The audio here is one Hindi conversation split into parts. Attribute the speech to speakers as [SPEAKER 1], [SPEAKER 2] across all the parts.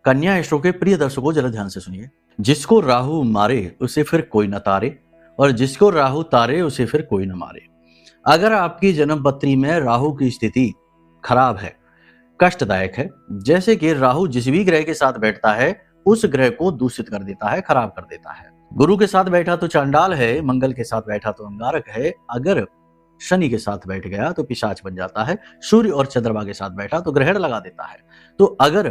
[SPEAKER 1] कन्या स्ट्रो के प्रिय दर्शकों जरा ध्यान से सुनिए। जिसको राहु मारे उसे फिर कोई न तारे, और जिसको राहु तारे उसे फिर कोई न मारे। अगर आपकी जन्म पत्री में राहु की स्थिति खराब है, कष्टदायक है, जैसे कि राहु जिस भी ग्रह के साथ बैठता है उस ग्रह को दूषित कर देता है, खराब कर देता है। गुरु के साथ बैठा तो चांडाल है, मंगल के साथ बैठा तो अंगारक है, अगर शनि के साथ बैठ गया तो पिशाच बन जाता है, सूर्य और चंद्रमा के साथ बैठा तो ग्रहण लगा देता है। तो अगर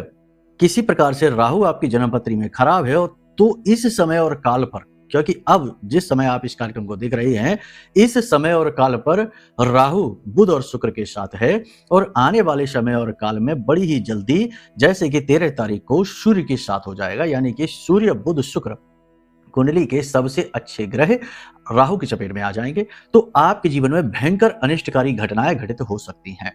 [SPEAKER 1] किसी प्रकार से राहु आपकी जन्मपत्री में खराब है तो इस समय और काल पर, क्योंकि अब जिस समय आप इस कार्यक्रम को देख रहे हैं इस समय और काल पर राहु बुध और शुक्र के साथ है, और आने वाले समय और काल में बड़ी ही जल्दी जैसे कि 13 तारीख को सूर्य के साथ हो जाएगा, यानी कि सूर्य बुध शुक्र कुंडली के सबसे अच्छे ग्रह राहु की चपेट में आ जाएंगे, तो आपके जीवन में भयंकर अनिष्टकारी घटनाएं घटित हो सकती हैं।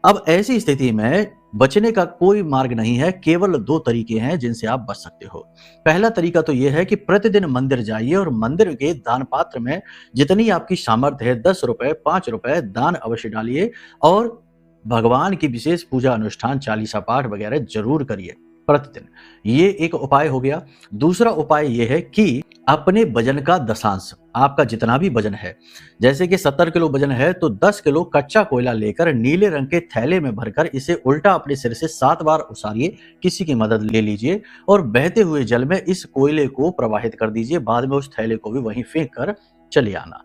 [SPEAKER 1] अब ऐसी स्थिति में बचने का कोई मार्ग नहीं है, केवल 2 तरीके हैं जिनसे आप बच सकते हो। पहला तरीका तो यह है कि प्रतिदिन मंदिर जाइए और मंदिर के दान पात्र में जितनी आपकी सामर्थ्य है 10 रुपए 5 रुपए दान अवश्य डालिए, और भगवान की विशेष पूजा अनुष्ठान चालीसा पाठ वगैरह जरूर करिए प्रतिदिन। ये एक उपाय हो गया। दूसरा उपाय ये है कि अपने वजन का दशांश, आपका जितना भी वजन है, जैसे कि 70 किलो वजन है तो 10 किलो कच्चा कोयला लेकर नीले रंग के थैले में भरकर इसे उल्टा अपने सिर से 7 बार उसारिए, किसी की मदद ले लीजिए और बहते हुए जल में इस कोयले को प्रवाहित कर दीजिए, बाद में उस थैले को भी वहीं फेंक कर चले आना।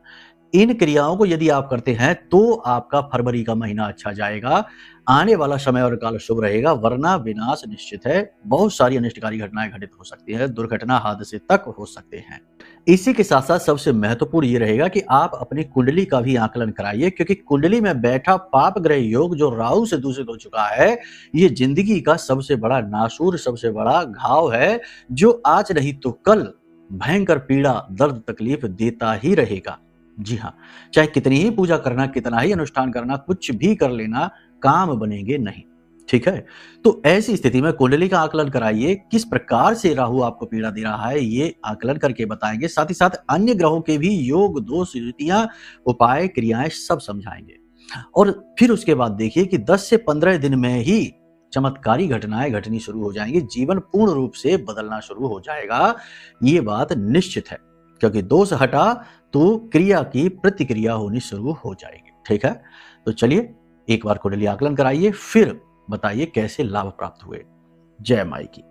[SPEAKER 1] इन क्रियाओं को यदि आप करते हैं तो आपका फरवरी का महीना अच्छा जाएगा, आने वाला समय और काल शुभ रहेगा, वरना विनाश निश्चित है। बहुत सारी अनिष्टकारी घटनाएं घटित हो सकती हैं, दुर्घटना हादसे तक हो सकते हैं। इसी के साथ साथ सबसे महत्वपूर्ण ये रहेगा कि आप अपनी कुंडली का भी आकलन कराइए, क्योंकि कुंडली में बैठा पाप ग्रह योग जो राहु से दूषित हो चुका है, ये जिंदगी का सबसे बड़ा नासूर, सबसे बड़ा घाव है, जो आज नहीं तो कल भयंकर पीड़ा, दर्द, तकलीफ देता ही रहेगा। जी हाँ, चाहे कितनी ही पूजा करना, कितना ही अनुष्ठान करना, कुछ भी कर लेना, काम बनेंगे नहीं। ठीक है, तो ऐसी स्थिति में कुंडली का आकलन कराइए, किस प्रकार से राहु आपको पीड़ा दे रहा है ये आकलन करके बताएंगे, साथ ही साथ अन्य ग्रहों के भी योग, दोष, युतियां, उपाय, क्रियाएं सब समझाएंगे। और फिर उसके बाद देखिए कि 10 से 15 दिन में ही चमत्कारी घटनाएं घटनी शुरू हो जाएंगी, जीवन पूर्ण रूप से बदलना शुरू हो जाएगा। ये बात निश्चित है, क्योंकि दोष हटा तो क्रिया की प्रतिक्रिया होनी शुरू हो जाएगी। ठीक है, तो चलिए एक बार कुंडली आकलन कराइए, फिर बताइए कैसे लाभ प्राप्त हुए। जय माई की।